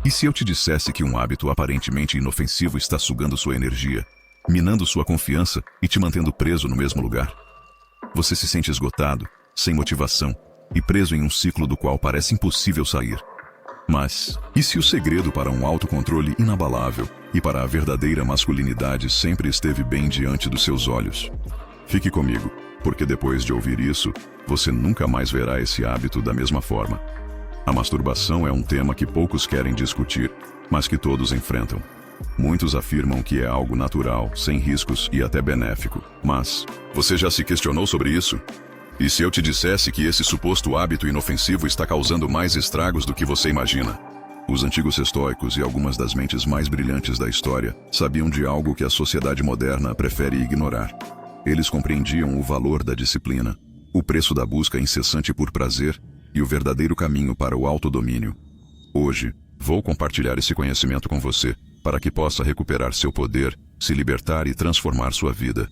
E se eu te dissesse que um hábito aparentemente inofensivo está sugando sua energia, minando sua confiança e te mantendo preso no mesmo lugar? Você se sente esgotado, sem motivação e preso em um ciclo do qual parece impossível sair. Mas, e se o segredo para um autocontrole inabalável e para a verdadeira masculinidade sempre esteve bem diante dos seus olhos? Fique comigo, porque depois de ouvir isso, você nunca mais verá esse hábito da mesma forma. A masturbação é um tema que poucos querem discutir, mas que todos enfrentam. Muitos afirmam que é algo natural, sem riscos e até benéfico. Mas, você já se questionou sobre isso? E se eu te dissesse que esse suposto hábito inofensivo está causando mais estragos do que você imagina? Os antigos estoicos e algumas das mentes mais brilhantes da história sabiam de algo que a sociedade moderna prefere ignorar. Eles compreendiam o valor da disciplina, o preço da busca incessante por prazer e o verdadeiro caminho para o autodomínio. Hoje, vou compartilhar esse conhecimento com você, para que possa recuperar seu poder, se libertar e transformar sua vida.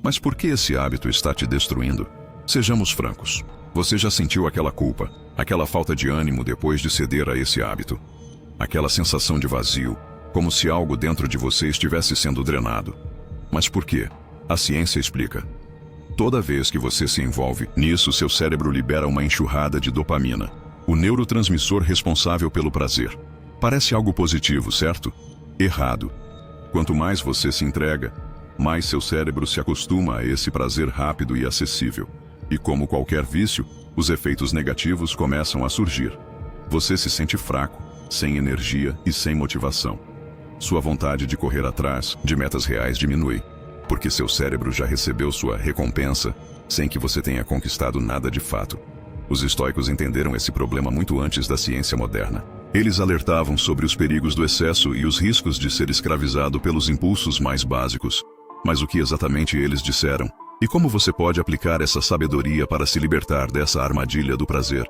Mas por que esse hábito está te destruindo? Sejamos francos. Você já sentiu aquela culpa, aquela falta de ânimo depois de ceder a esse hábito? Aquela sensação de vazio, como se algo dentro de você estivesse sendo drenado. Mas por quê? A ciência explica. Toda vez que você se envolve nisso, seu cérebro libera uma enxurrada de dopamina, o neurotransmissor responsável pelo prazer. Parece algo positivo, certo? Errado. Quanto mais você se entrega, mais seu cérebro se acostuma a esse prazer rápido e acessível. E como qualquer vício, os efeitos negativos começam a surgir. Você se sente fraco, sem energia e sem motivação. Sua vontade de correr atrás de metas reais diminui, porque seu cérebro já recebeu sua recompensa, sem que você tenha conquistado nada de fato. Os estoicos entenderam esse problema muito antes da ciência moderna. Eles alertavam sobre os perigos do excesso e os riscos de ser escravizado pelos impulsos mais básicos. Mas o que exatamente eles disseram? E como você pode aplicar essa sabedoria para se libertar dessa armadilha do prazer?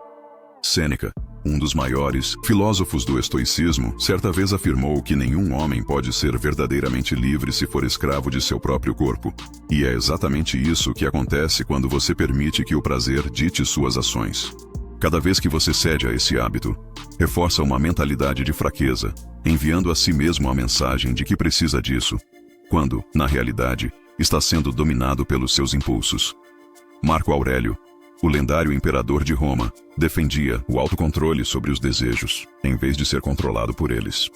Sêneca, um dos maiores filósofos do estoicismo, certa vez afirmou que nenhum homem pode ser verdadeiramente livre se for escravo de seu próprio corpo. E é exatamente isso que acontece quando você permite que o prazer dite suas ações. Cada vez que você cede a esse hábito, reforça uma mentalidade de fraqueza, enviando a si mesmo a mensagem de que precisa disso, quando, na realidade, está sendo dominado pelos seus impulsos. Marco Aurélio, o lendário imperador de Roma, defendia o autocontrole sobre os desejos, em vez de ser controlado por eles.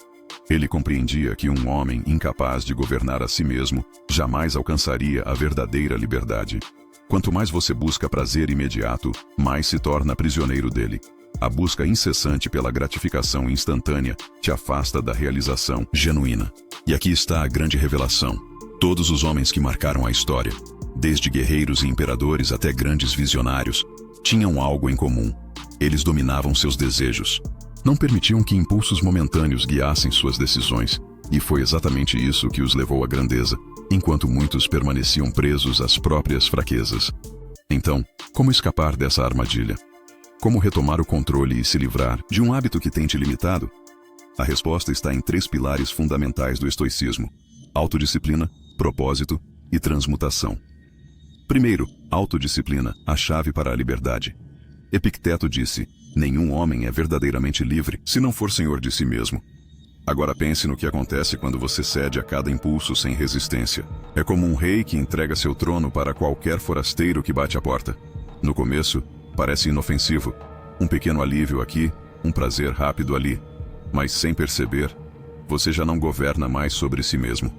Ele compreendia que um homem incapaz de governar a si mesmo jamais alcançaria a verdadeira liberdade. Quanto mais você busca prazer imediato, mais se torna prisioneiro dele. A busca incessante pela gratificação instantânea te afasta da realização genuína. E aqui está a grande revelação. Todos os homens que marcaram a história, desde guerreiros e imperadores até grandes visionários, tinham algo em comum. Eles dominavam seus desejos. Não permitiam que impulsos momentâneos guiassem suas decisões. E foi exatamente isso que os levou à grandeza, enquanto muitos permaneciam presos às próprias fraquezas. Então, como escapar dessa armadilha? Como retomar o controle e se livrar de um hábito que tem te limitado? A resposta está em 3 pilares fundamentais do estoicismo: autodisciplina, propósito e transmutação. Primeiro, autodisciplina, a chave para a liberdade. Epicteto disse: nenhum homem é verdadeiramente livre se não for senhor de si mesmo. Agora pense no que acontece quando você cede a cada impulso sem resistência. É como um rei que entrega seu trono para qualquer forasteiro que bate a porta. No começo, parece inofensivo. Um pequeno alívio aqui, um prazer rápido ali. Mas sem perceber, você já não governa mais sobre si mesmo.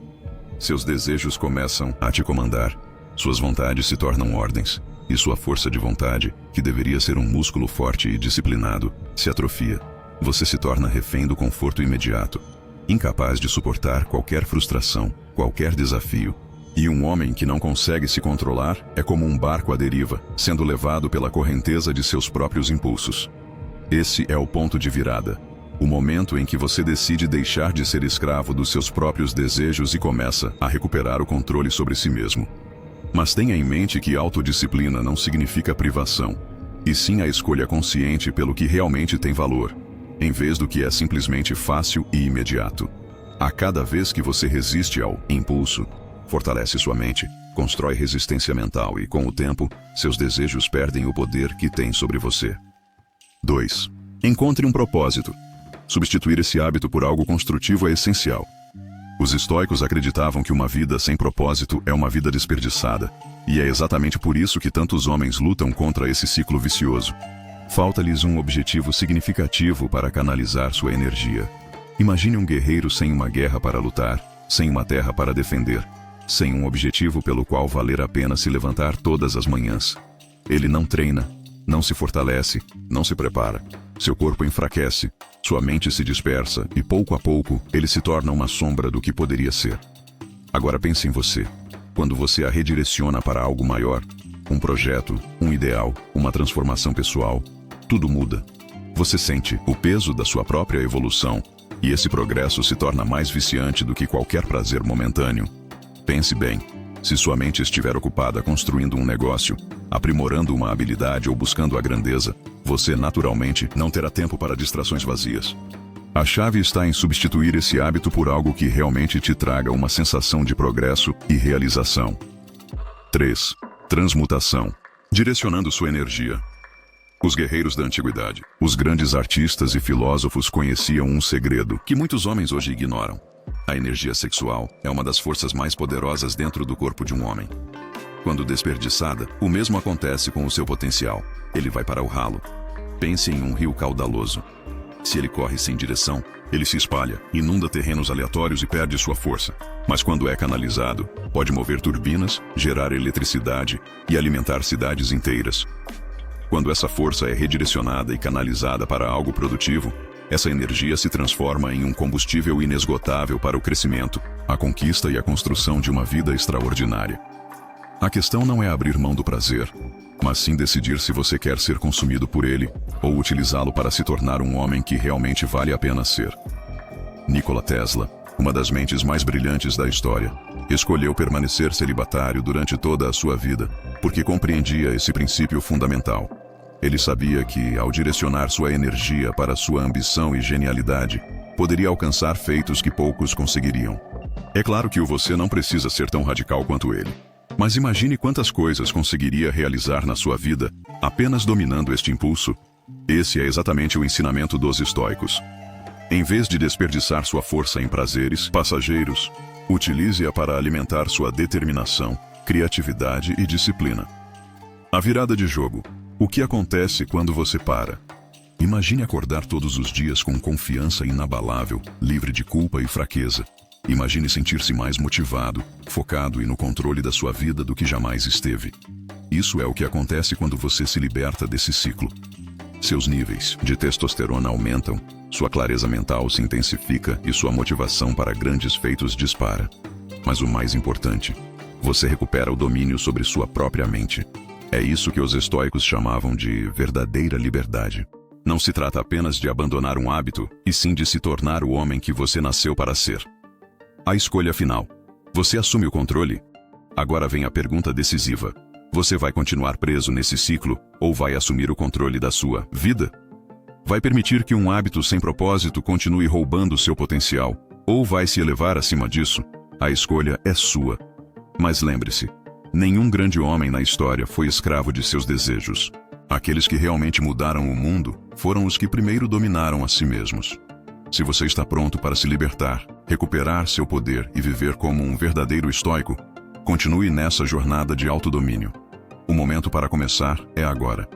Seus desejos começam a te comandar. Suas vontades se tornam ordens. E sua força de vontade, que deveria ser um músculo forte e disciplinado, se atrofia. Você se torna refém do conforto imediato, incapaz de suportar qualquer frustração, qualquer desafio. E um homem que não consegue se controlar é como um barco à deriva, sendo levado pela correnteza de seus próprios impulsos. Esse é o ponto de virada. O momento em que você decide deixar de ser escravo dos seus próprios desejos e começa a recuperar o controle sobre si mesmo. Mas tenha em mente que autodisciplina não significa privação, e sim a escolha consciente pelo que realmente tem valor, em vez do que é simplesmente fácil e imediato. A cada vez que você resiste ao impulso, fortalece sua mente, constrói resistência mental e, com o tempo, seus desejos perdem o poder que têm sobre você. 2. Encontre um propósito. Substituir esse hábito por algo construtivo é essencial. Os estoicos acreditavam que uma vida sem propósito é uma vida desperdiçada, e é exatamente por isso que tantos homens lutam contra esse ciclo vicioso. Falta-lhes um objetivo significativo para canalizar sua energia. Imagine um guerreiro sem uma guerra para lutar, sem uma terra para defender, sem um objetivo pelo qual valer a pena se levantar todas as manhãs. Ele não treina, não se fortalece, não se prepara. Seu corpo enfraquece, sua mente se dispersa e pouco a pouco ele se torna uma sombra do que poderia ser. Agora pense em você. Quando você a redireciona para algo maior, um projeto, um ideal, uma transformação pessoal, tudo muda. Você sente o peso da sua própria evolução e esse progresso se torna mais viciante do que qualquer prazer momentâneo. Pense bem, se sua mente estiver ocupada construindo um negócio, aprimorando uma habilidade ou buscando a grandeza, você naturalmente não terá tempo para distrações vazias. A chave está em substituir esse hábito por algo que realmente te traga uma sensação de progresso e realização. 3. Transmutação. Direcionando sua energia. Os guerreiros da antiguidade, os grandes artistas e filósofos conheciam um segredo que muitos homens hoje ignoram. A energia sexual é uma das forças mais poderosas dentro do corpo de um homem. Quando desperdiçada, o mesmo acontece com o seu potencial. Ele vai para o ralo. Pense em um rio caudaloso. Se ele corre sem direção, ele se espalha, inunda terrenos aleatórios e perde sua força. Mas quando é canalizado, pode mover turbinas, gerar eletricidade e alimentar cidades inteiras. Quando essa força é redirecionada e canalizada para algo produtivo, essa energia se transforma em um combustível inesgotável para o crescimento, a conquista e a construção de uma vida extraordinária. A questão não é abrir mão do prazer, mas sim decidir se você quer ser consumido por ele ou utilizá-lo para se tornar um homem que realmente vale a pena ser. Nikola Tesla, uma das mentes mais brilhantes da história, escolheu permanecer celibatário durante toda a sua vida, porque compreendia esse princípio fundamental. Ele sabia que, ao direcionar sua energia para sua ambição e genialidade, poderia alcançar feitos que poucos conseguiriam. É claro que você não precisa ser tão radical quanto ele. Mas imagine quantas coisas conseguiria realizar na sua vida apenas dominando este impulso. Esse é exatamente o ensinamento dos estoicos. Em vez de desperdiçar sua força em prazeres passageiros, utilize-a para alimentar sua determinação, criatividade e disciplina. A virada de jogo. O que acontece quando você para? Imagine acordar todos os dias com confiança inabalável, livre de culpa e fraqueza. Imagine sentir-se mais motivado, focado e no controle da sua vida do que jamais esteve. Isso é o que acontece quando você se liberta desse ciclo. Seus níveis de testosterona aumentam, sua clareza mental se intensifica e sua motivação para grandes feitos dispara. Mas o mais importante, você recupera o domínio sobre sua própria mente. É isso que os estoicos chamavam de verdadeira liberdade. Não se trata apenas de abandonar um hábito, e sim de se tornar o homem que você nasceu para ser. A escolha final. Você assume o controle? Agora vem a pergunta decisiva. Você vai continuar preso nesse ciclo ou vai assumir o controle da sua vida? Vai permitir que um hábito sem propósito continue roubando seu potencial ou vai se elevar acima disso? A escolha é sua. Mas lembre-se, nenhum grande homem na história foi escravo de seus desejos. Aqueles que realmente mudaram o mundo foram os que primeiro dominaram a si mesmos. Se você está pronto para se libertar, recuperar seu poder e viver como um verdadeiro estoico, continue nessa jornada de autodomínio. O momento para começar é agora.